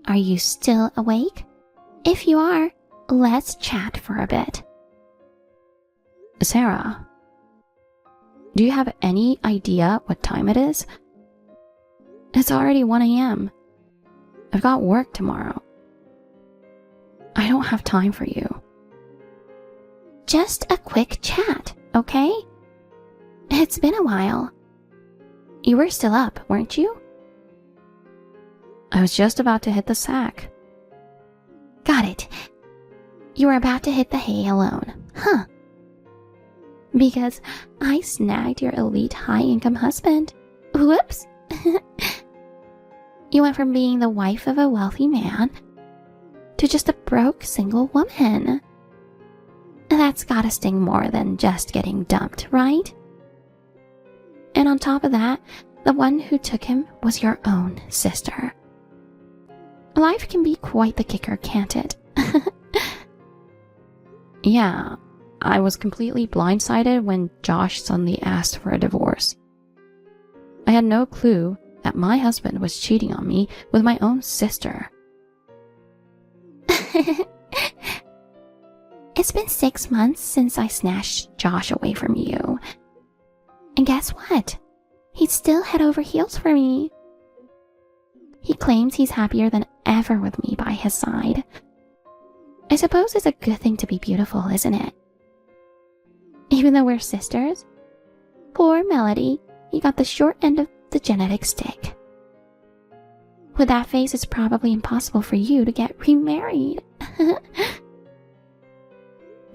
Are you still awake? If you are, let's chat for a bit. Sarah, do you have any idea what time it is? It's already 1 a.m. I've got work tomorrow. I don't have time for you. Just a quick chat, okay? It's been a while. You were still up, weren't you? I was just about to hit the sack. Got it. You were about to hit the hay alone, huh? Because I snagged your elite high-income husband. Whoops. You went from being the wife of a wealthy man to just a broke single woman. That's gotta sting more than just getting dumped, right? And on top of that, the one who took him was your own sister. Life can be quite the kicker, can't it? Yeah, I was completely blindsided when Josh suddenly asked for a divorce. I had no clue that my husband was cheating on me with my own sister. It's been 6 months since I snatched Josh away from you. And guess what? He's still head over heels for me. He claims he's happier than ever with me by his side. I suppose it's a good thing to be beautiful, isn't it? Even though we're sisters. Poor Melody, he got the short end of the genetic stick. With that face, it's probably impossible for you to get remarried.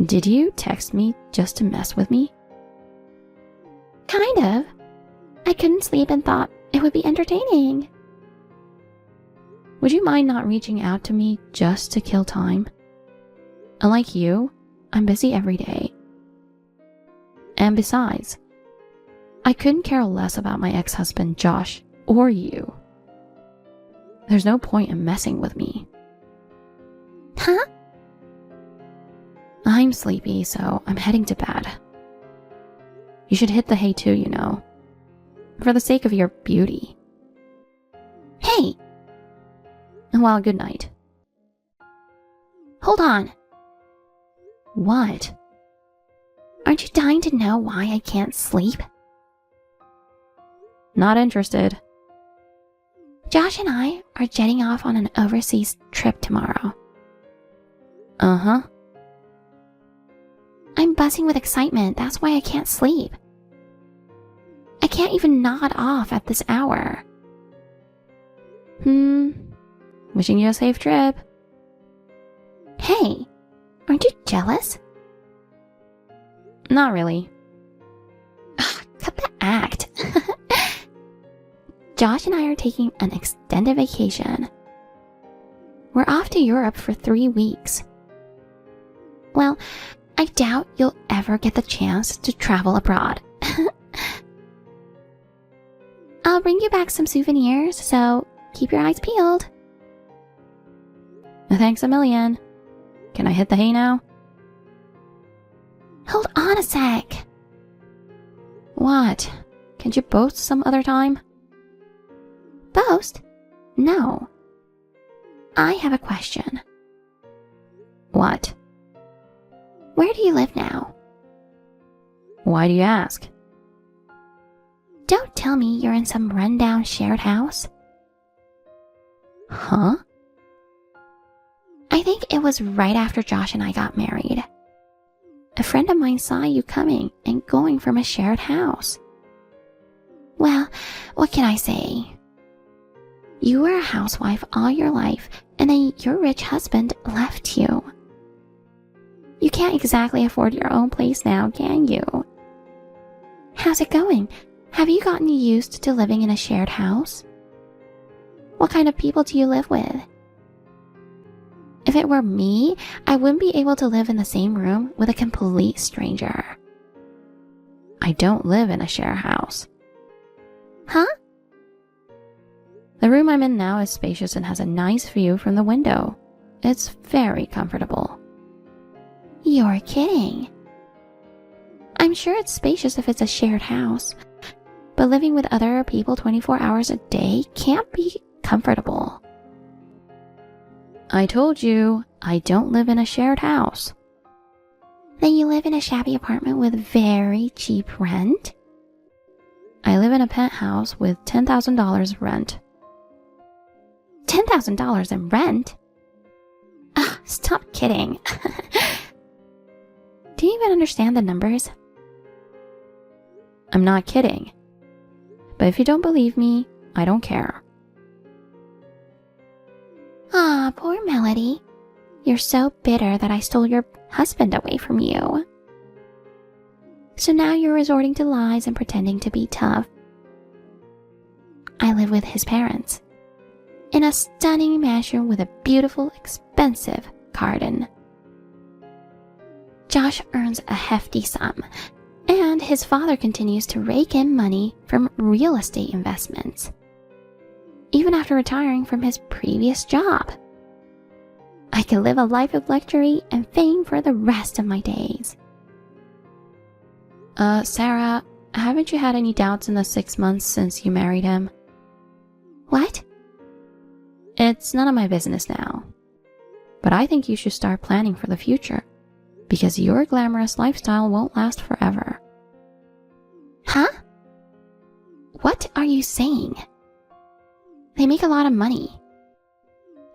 Did you text me just to mess with me? Kind of. I couldn't sleep and thought it would be entertaining. Would you mind not reaching out to me just to kill time? Unlike you, I'm busy every day. And besides, I couldn't care less about my ex-husband Josh or you. There's no point in messing with me. Huh? I'm sleepy, so I'm heading to bed. You should hit the hay too, you know. For the sake of your beauty. Hey! Well, good night. Hold on. What? Aren't you dying to know why I can't sleep? Not interested. Josh and I are jetting off on an overseas trip tomorrow. Uh-huh. I'm buzzing with excitement. That's why I can't sleep. I can't even nod off at this hour. Wishing you a safe trip. Hey, aren't you jealous? Not really. Ugh, cut the act. Josh and I are taking an extended vacation. We're off to Europe for 3 weeks. Well, I doubt you'll ever get the chance to travel abroad. I'll bring you back some souvenirs, so keep your eyes peeled. Thanks a million. Can I hit the hay now? Hold on a sec. What? Can't you boast some other time? Boast? No. I have a question. What? Where do you live now? Why do you ask? Don't tell me you're in some rundown shared house. Huh? I think it was right after Josh and I got married. A friend of mine saw you coming and going from a shared house. Well, what can I say? You were a housewife all your life, and then your rich husband left you. You can't exactly afford your own place now, can you? How's it going? Have you gotten used to living in a shared house? What kind of people do you live with? If it were me, I wouldn't be able to live in the same room with a complete stranger. I don't live in a share house. Huh? The room I'm in now is spacious and has a nice view from the window. It's very comfortable. You're kidding. I'm sure it's spacious if it's a shared house, but living with other people 24 hours a day can't be comfortable. I told you, I don't live in a shared house. Then you live in a shabby apartment with very cheap rent? I live in a penthouse with $10,000 rent. $10,000 in rent? Ugh, stop kidding. Do you even understand the numbers? I'm not kidding. But if you don't believe me, I don't care. Aw, poor Melody. You're so bitter that I stole your husband away from you. So now you're resorting to lies and pretending to be tough. I live with his parents, in a stunning mansion with a beautiful, expensive garden. Josh earns a hefty sum, and his father continues to rake in money from real estate investments, even after retiring from his previous job. I could live a life of luxury and fame for the rest of my days. Sarah, haven't you had any doubts in the 6 months since you married him? What? It's none of my business now. But I think you should start planning for the future, because your glamorous lifestyle won't last forever. Huh? What are you saying? They make a lot of money.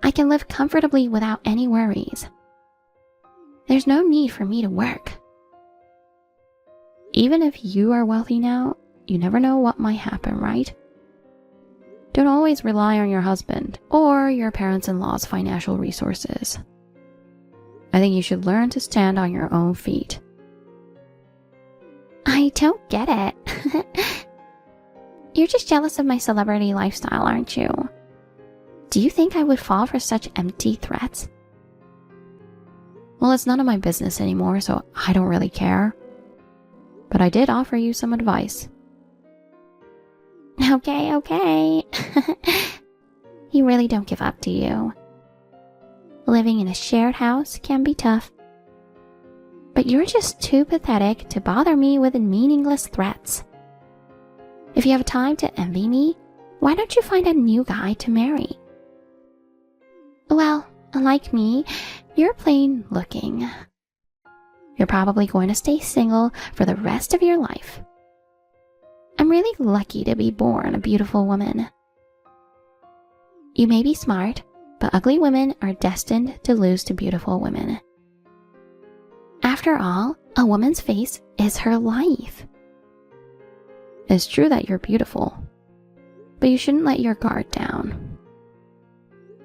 I can live comfortably without any worries. There's no need for me to work. Even if you are wealthy now, you never know what might happen, right? Don't always rely on your husband or your parents-in-law's financial resources. I think you should learn to stand on your own feet. I don't get it. You're just jealous of my celebrity lifestyle, aren't you? Do you think I would fall for such empty threats? Well, it's none of my business anymore, so I don't really care. But I did offer you some advice. Okay. You really don't give up, do you? Living in a shared house can be tough. But you're just too pathetic to bother me with meaningless threats. If you have time to envy me, why don't you find a new guy to marry? Well, unlike me, you're plain looking. You're probably going to stay single for the rest of your life. I'm really lucky to be born a beautiful woman. You may be smart, but ugly women are destined to lose to beautiful women. After all, a woman's face is her life. It's true that you're beautiful, but you shouldn't let your guard down.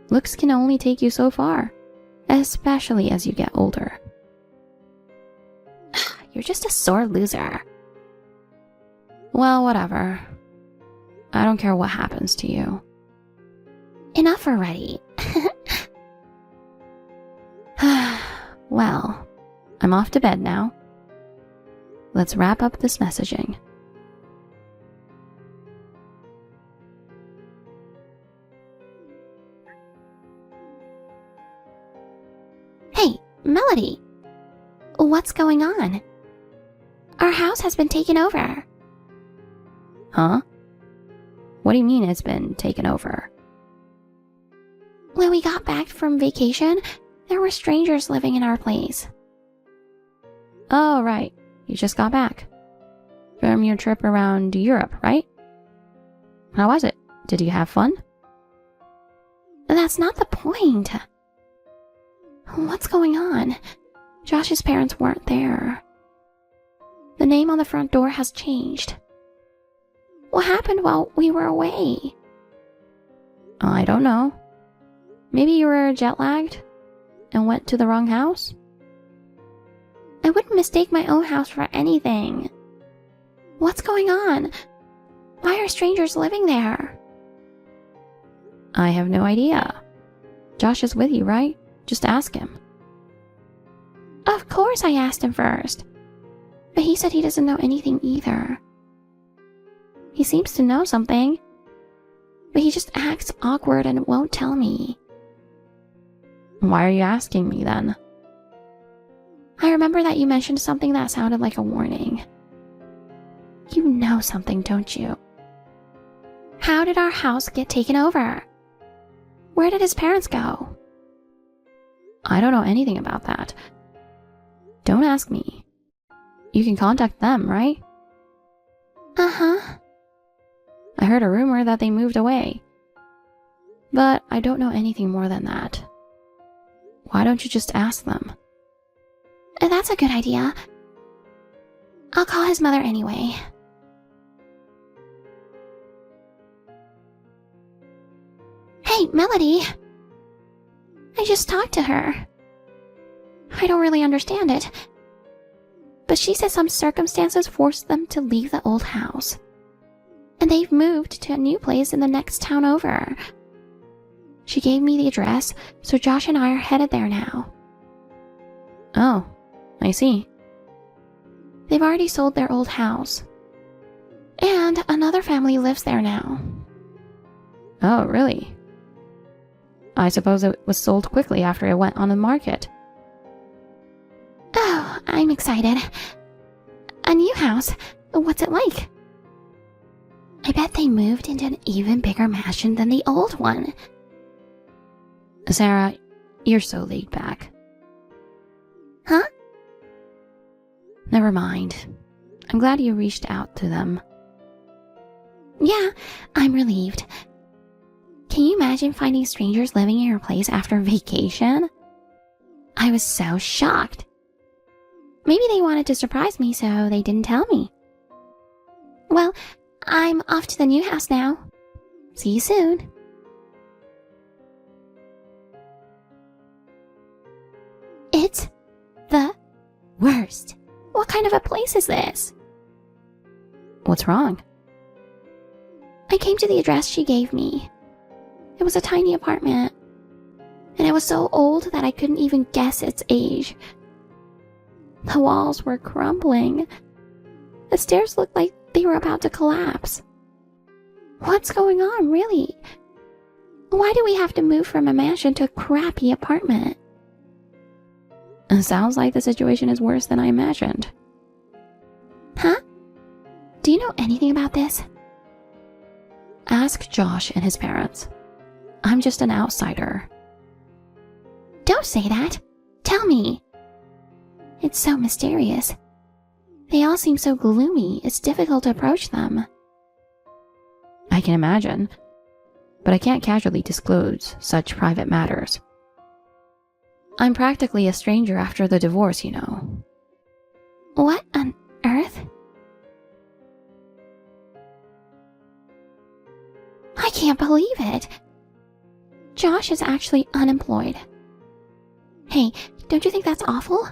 Looks can only take you so far, especially as you get older. You're just a sore loser. Well, whatever. I don't care what happens to you. Enough already. Well, I'm off to bed now. Let's wrap up this messaging. Hey, Melody. What's going on? Our house has been taken over. Huh? What do you mean it's been taken over? When we got back from vacation, there were strangers living in our place. Oh, right. You just got back. From your trip around Europe, right? How was it? Did you have fun? That's not the point. What's going on? Josh's parents weren't there. The name on the front door has changed. What happened while we were away? I don't know. Maybe you were jet-lagged and went to the wrong house? I wouldn't mistake my own house for anything. What's going on? Why are strangers living there? I have no idea. Josh is with you, right? Just ask him. Of course I asked him first. But he said he doesn't know anything either. He seems to know something. But he just acts awkward and won't tell me. Why are you asking me then? I remember that you mentioned something that sounded like a warning. You know something, don't you? How did our house get taken over? Where did his parents go? I don't know anything about that. Don't ask me. You can contact them, right? Uh-huh. I heard a rumor that they moved away. But I don't know anything more than that. Why don't you just ask them? That's a good idea. I'll call his mother anyway. Hey, Melody. I just talked to her. I don't really understand it. But she says some circumstances forced them to leave the old house. And they've moved to a new place in the next town over. She gave me the address, so Josh and I are headed there now. Oh, I see. They've already sold their old house. And another family lives there now. Oh, really? I suppose it was sold quickly after it went on the market. Oh, I'm excited. A new house. What's it like? I bet they moved into an even bigger mansion than the old one. Sarah, you're so laid back. Huh? Never mind. I'm glad you reached out to them. Yeah, I'm relieved. Can you imagine finding strangers living in your place after vacation? I was so shocked. Maybe they wanted to surprise me, so they didn't tell me. Well, I'm off to the new house now. See you soon. It's the worst. What kind of a place is this? What's wrong? I came to the address she gave me. It was a tiny apartment, and it was so old that I couldn't even guess its age. The walls were crumbling. The stairs looked like they were about to collapse. What's going on, really? Why do we have to move from a mansion to a crappy apartment? It sounds like the situation is worse than I imagined. Huh? Do you know anything about this? Ask Josh and his parents. I'm just an outsider. Don't say that. Tell me. It's so mysterious. They all seem so gloomy, it's difficult to approach them. I can imagine, but I can't casually disclose such private matters. I'm practically a stranger after the divorce, you know. What on earth? I can't believe it. Josh is actually unemployed. Hey, don't you think that's awful?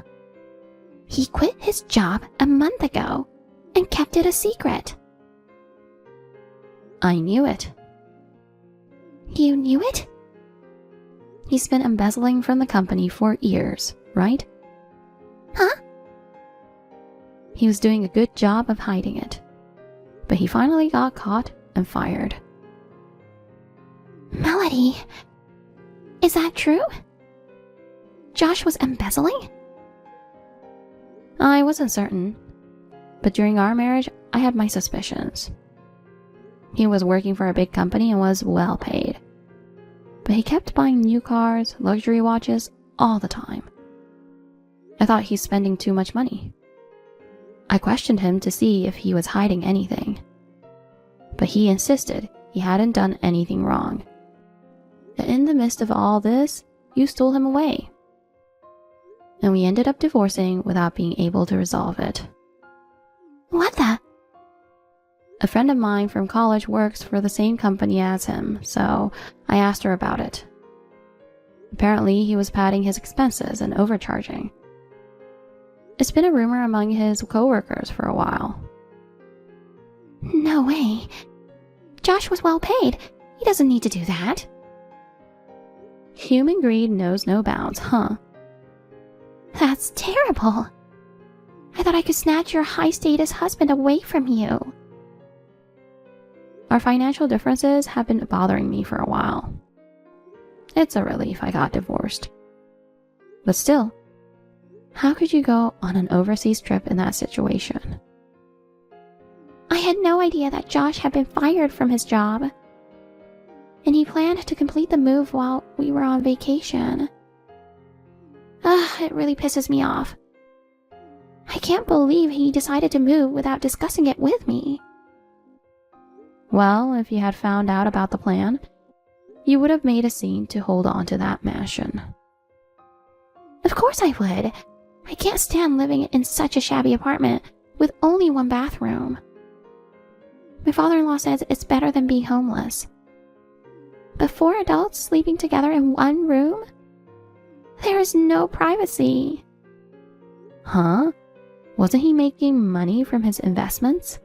He quit his job a month ago and kept it a secret. I knew it. You knew it? He's been embezzling from the company for years, right? Huh? He was doing a good job of hiding it, but he finally got caught and fired. Melody, is that true? Josh was embezzling? I wasn't certain, but during our marriage, I had my suspicions. He was working for a big company and was well paid, but he kept buying new cars, luxury watches, all the time. I thought he's spending too much money. I questioned him to see if he was hiding anything, but he insisted he hadn't done anything wrong. And in the midst of all this, you stole him away. And we ended up divorcing without being able to resolve it. What the? A friend of mine from college works for the same company as him, so I asked her about it. Apparently, he was padding his expenses and overcharging. It's been a rumor among his coworkers for a while. No way. Josh was well paid. He doesn't need to do that. Human greed knows no bounds, huh? That's terrible. I thought I could snatch your high-status husband away from you. Our financial differences have been bothering me for a while. It's a relief I got divorced. But still, how could you go on an overseas trip in that situation? I had no idea that Josh had been fired from his job. And he planned to complete the move while we were on vacation. Ugh, it really pisses me off. I can't believe he decided to move without discussing it with me. Well, if you had found out about the plan, you would have made a scene to hold on to that mansion. Of course I would. I can't stand living in such a shabby apartment with only one bathroom. My father-in-law says it's better than being homeless. But 4 adults sleeping together in one room? There is no privacy. Huh? Wasn't he making money from his investments?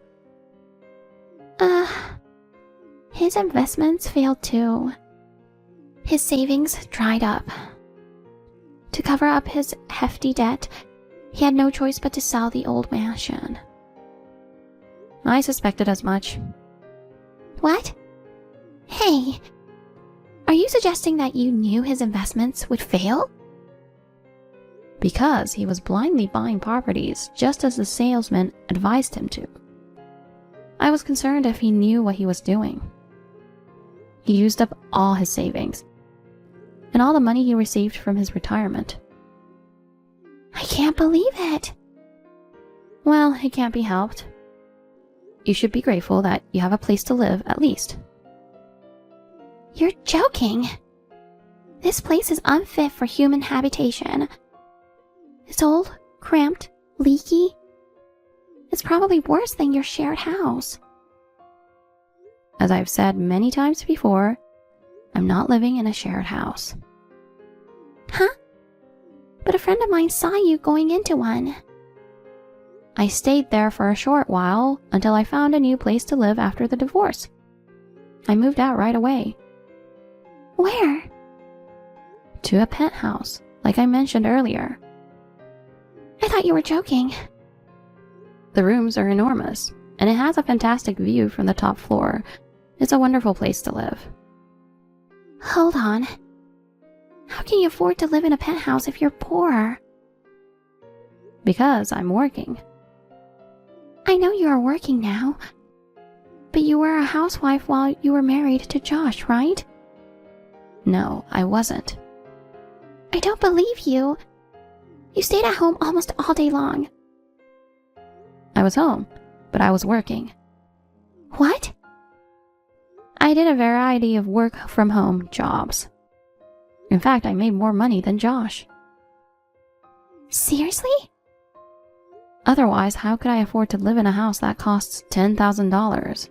His investments failed too. His savings dried up. To cover up his hefty debt, he had no choice but to sell the old mansion. I suspected as much. What? Hey, are you suggesting that you knew his investments would fail? Because he was blindly buying properties just as the salesman advised him to. I was concerned if he knew what he was doing. He used up all his savings and all the money he received from his retirement. I can't believe it. Well, it can't be helped. You should be grateful that you have a place to live, at least. You're joking. This place is unfit for human habitation. It's old, cramped, leaky. It's probably worse than your shared house. As I've said many times before, I'm not living in a shared house. Huh? But a friend of mine saw you going into one. I stayed there for a short while until I found a new place to live after the divorce. I moved out right away. Where? To a penthouse, like I mentioned earlier. I thought you were joking. The rooms are enormous, and it has a fantastic view from the top floor. It's a wonderful place to live. Hold on. How can you afford to live in a penthouse if you're poor? Because I'm working. I know you are working now, but you were a housewife while you were married to Josh, right? No, I wasn't. I don't believe you. You stayed at home almost all day long. I was home, but I was working. What? I did a variety of work-from-home jobs. In fact, I made more money than Josh. Seriously? Otherwise, how could I afford to live in a house that costs $10,000?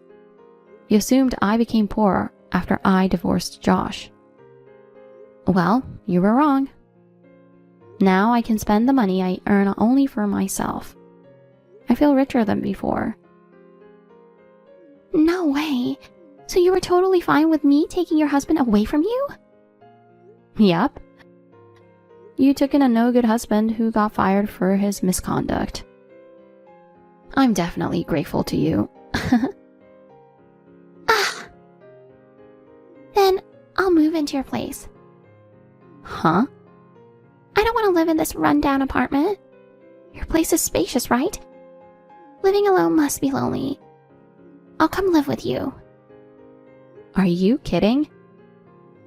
You assumed I became poor after I divorced Josh. Well, you were wrong. Now I can spend the money I earn only for myself. I feel richer than before. No way. So you were totally fine with me taking your husband away from you? Yep. You took in a no-good husband who got fired for his misconduct. I'm definitely grateful to you. Then I'll move into your place. Huh? I don't want to live in this run-down apartment. Your place is spacious, right? Living alone must be lonely. I'll come live with you. Are you kidding?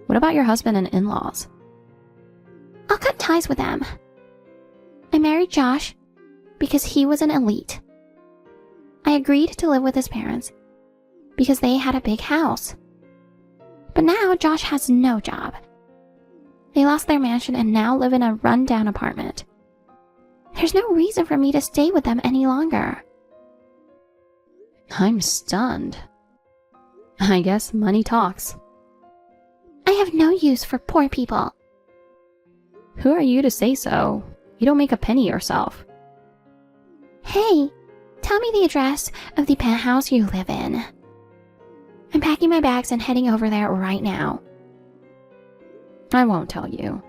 What about your husband and in-laws? I'll cut ties with them. I married Josh because he was an elite. I agreed to live with his parents because they had a big house. But now Josh has no job. They lost their mansion and now live in a run-down apartment. There's no reason for me to stay with them any longer. I'm stunned. I guess money talks. I have no use for poor people. Who are you to say so? You don't make a penny yourself. Hey, tell me the address of the penthouse you live in. I'm packing my bags and heading over there right now. I won't tell you.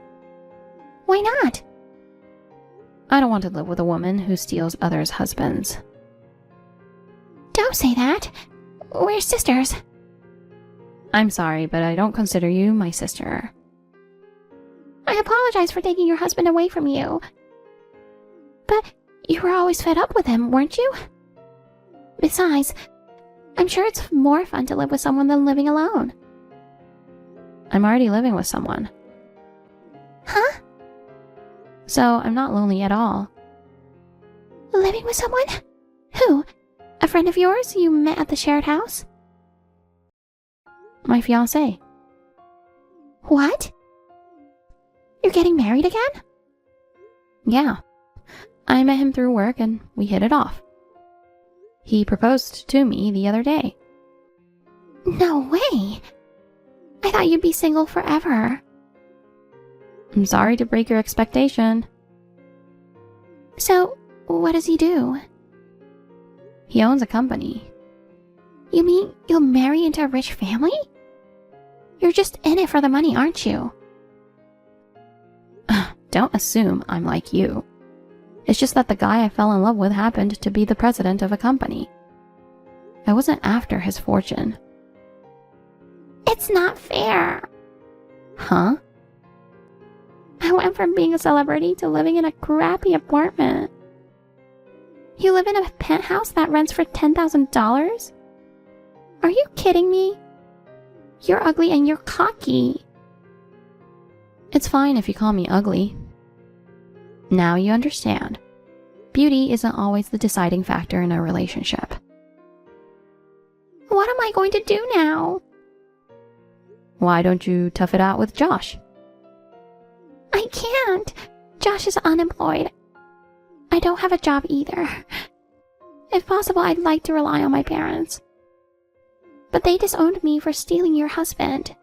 Why not? I don't want to live with a woman who steals others' husbands. Don't say that. We're sisters. I'm sorry, but I don't consider you my sister. I apologize for taking your husband away from you. But you were always fed up with him, weren't you? Besides, I'm sure it's more fun to live with someone than living alone. I'm already living with someone. Huh? So I'm not lonely at all. Living with someone? Who? A friend of yours you met at the shared house? My fiancé. What? You're getting married again? Yeah. I met him through work and we hit it off. He proposed to me the other day. No way. I thought you'd be single forever. I'm sorry to break your expectation. So, what does he do? He owns a company. You mean you'll marry into a rich family? You're just in it for the money, aren't you? Don't assume I'm like you. It's just that the guy I fell in love with happened to be the president of a company. I wasn't after his fortune. It's not fair. Huh? I went from being a celebrity to living in a crappy apartment. You live in a penthouse that rents for $10,000? Are you kidding me? You're ugly and you're cocky. It's fine if you call me ugly. Now you understand. Beauty isn't always the deciding factor in a relationship. What am I going to do now? Why don't you tough it out with Josh? I can't. Josh is unemployed. I don't have a job either. If possible, I'd like to rely on my parents. But they disowned me for stealing your husband.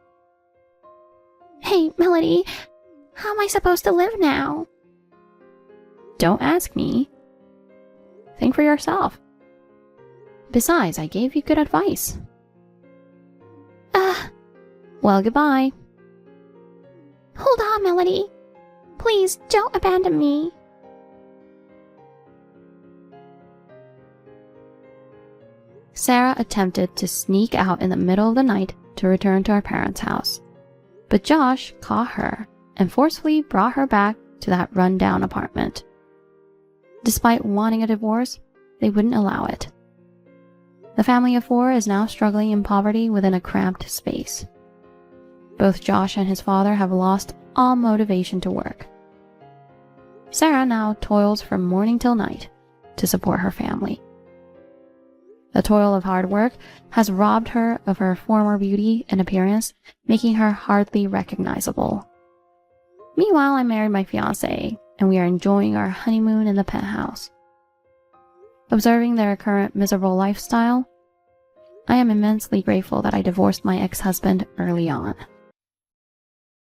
Hey, Melody, how am I supposed to live now? Don't ask me. Think for yourself. Besides, I gave you good advice. Well, goodbye. Hold on, Melody. Please, don't abandon me. Sarah attempted to sneak out in the middle of the night to return to her parents' house. But Josh caught her and forcefully brought her back to that run-down apartment. Despite wanting a divorce, they wouldn't allow it. The family of 4 is now struggling in poverty within a cramped space. Both Josh and his father have lost all motivation to work. Sarah now toils from morning till night to support her family. The toil of hard work has robbed her of her former beauty and appearance, making her hardly recognizable. Meanwhile, I married my fiancé, and we are enjoying our honeymoon in the penthouse. Observing their current miserable lifestyle, I am immensely grateful that I divorced my ex-husband early on.